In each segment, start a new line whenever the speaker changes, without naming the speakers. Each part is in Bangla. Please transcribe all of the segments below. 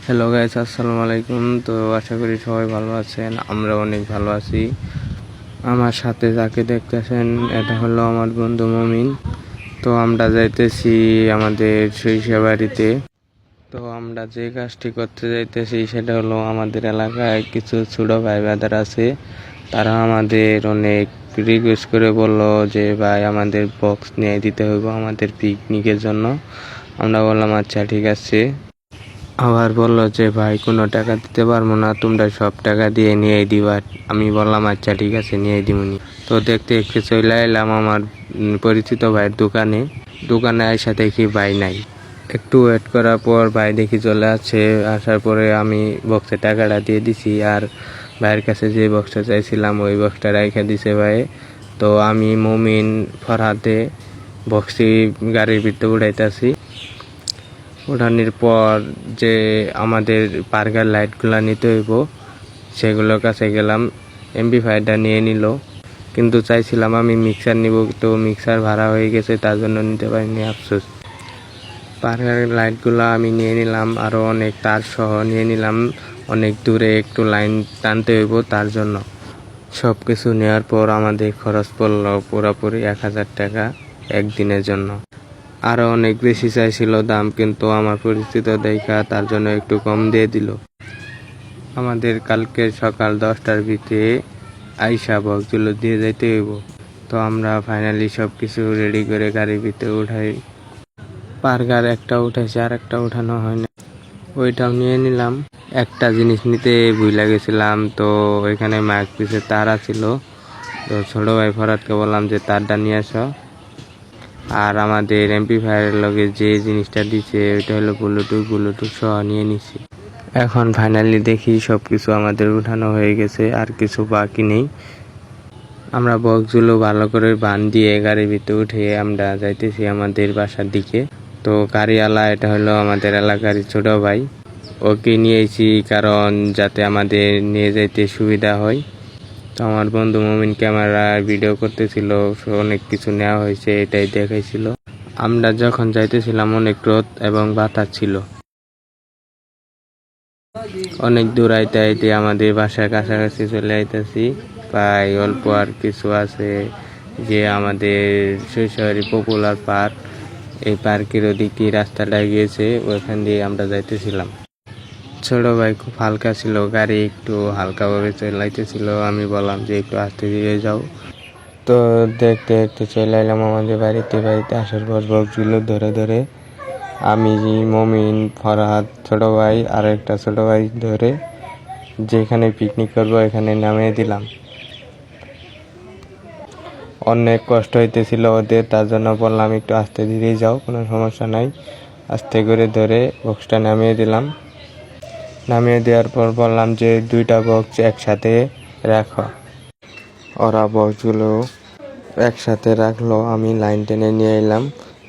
হ্যালো গাইস, আসসালামু আলাইকুম। তো আশা করি সবাই ভালো আছেন, আমরা অনেক ভালো আছি। আমার সাথে যাকে দেখতেছেন এটা হলো আমার বন্ধু মমিন। তো আমরা যাইতেছি আমাদের সরিষা বাড়িতে। তো আমরা যে কাজটি করতে যাইতেছি সেটা হলো আমাদের এলাকায় কিছু ছোট ভাই ব্রাদার আছে, তারা আমাদের অনেক রিকোয়েস্ট করে বললো যে ভাই আমাদের বক্স নিয়ে দিতে হইব আমাদের পিকনিকের জন্য। আমরা বললাম আচ্ছা ঠিক আছে। আবার বললো যে ভাই কোনো টাকা দিতে পারবো না, তোমরা সব টাকা দিয়ে নিয়ে দিবা। আমি বললাম আচ্ছা ঠিক আছে নিয়ে দিবনি। তো দেখতে দেখতে চলে এলাম আমার পরিচিত ভাইয়ের দোকানে আইসা দেখি ভাই নাই। একটু ওয়েট করার পর ভাই দেখি চলে আসছে। আসার পরে আমি বক্সে টাকাটা দিয়ে দিছি, আর ভাইয়ের কাছে যে বক্সটা চাইছিলাম ওই বক্সটা রেখে দিছে ভাই। তো আমি মমিন ফরহাদে বক্সটি গাড়ির ভিতরে উঠাইতেছি। ওঠানোর পর যে আমাদের পার্কের লাইটগুলো নিতে হইব সেগুলোর কাছে গেলাম। এমপ্লিফায়ারটা নিয়ে নিল, কিন্তু চাইছিলাম আমি মিক্সার নিব, তো মিক্সার ভাড়া হয়ে গেছে, তার জন্য নিতে পারিনি, আফসোস। পার্কের লাইটগুলো আমি নিয়ে নিলাম, আরও অনেক তার সহ নিয়ে নিলাম। অনেক দূরে একটু লাইন টানতে হইব, তার জন্য সব কিছু নেওয়ার পর আমাদের খরচ পড়ল পুরোপুরি 1000 টাকা একদিনের জন্য। আরও অনেক বেশি চাইছিল দাম, কিন্তু আমার পরিচিত দেখা তার জন্য একটু কম দিয়ে দিল। আমাদের কালকে সকাল 10টার ভিতরে আইসা বক্সগুলো দিয়ে যাইতে হইব। তো আমরা ফাইনালি সব কিছু রেডি করে গাড়ির ভিতরে উঠাই। পার্কার একটা উঠাইছে, আর একটা উঠানো হয় না, ওইটাও নিয়ে নিলাম। একটা জিনিস নিতে ভুলে গেছিলাম, তো ওইখানে মাইক পিছে তার ছিল। তো ছোট ভাই ফরাদকে বললাম যে তারটা নিয়ে আসো। আর আমাদের এমপ্লিফায়ারের লগে যে জিনিসটা দিচ্ছে ওইটা হলো ব্লুটুথ সহ নিয়ে নিছি। এখন ফাইনালি দেখি সব কিছু আমাদের উঠানো হয়ে গেছে, আর কিছু বাকি নেই। আমরা বক্সগুলো ভালো করে বান দিয়ে গাড়ির ভিতরে উঠে আমরা যাইতেছি আমাদের বাসার দিকে। তো গাড়িওয়ালা এটা হলো আমাদের এলাকার ছোট ভাই, ওকে নিয়েছি কারণ যাতে আমাদের নিয়ে যাইতে সুবিধা হয়। তো আমার বন্ধু মমিন ক্যামেরা ভিডিও করতেছিল, অনেক কিছু নেওয়া হয়েছে এটাই দেখাইছিল। আমরা যখন যাইতেছিলাম অনেক রোদ এবং বাতাস ছিল। অনেক দূর আইতে আইতে আমাদের বাসার কাছাকাছি চলে আইতেছি। প্রায় অল্প আর কিছু আছে যে আমাদের শৈশবের পপুলার পার্ক, এই পার্কের ওদিক দিয়ে রাস্তাটা গিয়েছে, ওইখান দিয়ে আমরা যাইতেছিলাম। ছোট ভাই খুব হালকা ছিল, গাড়ি একটু হালকাভাবে চালাইতেছিল। আমি বললাম যে একটু আস্তে ধীরে যাও। তো দেখতে দেখতে চলে এলাম আমাদের বাড়িতে আসার পর বক্সগুলো ধরে ধরে আমি, মমিন, ফরহাদ, ছোট ভাই আর একটা ছোট ভাই ধরে যেখানে পিকনিক করবো এখানে নামিয়ে দিলাম। অনেক কষ্ট হইতেছিল ওদের, তার জন্য বললাম একটু আস্তে ধীরে যাও, কোনো সমস্যা নাই। আস্তে করে ধরে বক্সটা নামিয়ে দিলাম। নামিয়ে দেওয়ার পর বললাম যে 2টা বক্স একসাথে রাখো। ওরা বক্সগুলো একসাথে রাখলো, আমি লাইন টেনে নিয়ে এলাম।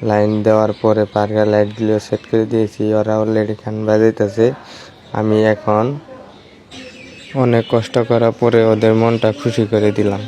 লাইন দেওয়ার পরে পার্কের লাইটগুলো সেট করে দিয়েছি, ওরা অলরেডি গান বাজাইতেছে। আমি এখন অনেক কষ্ট করার পরে ওদের মনটা খুশি করে দিলাম।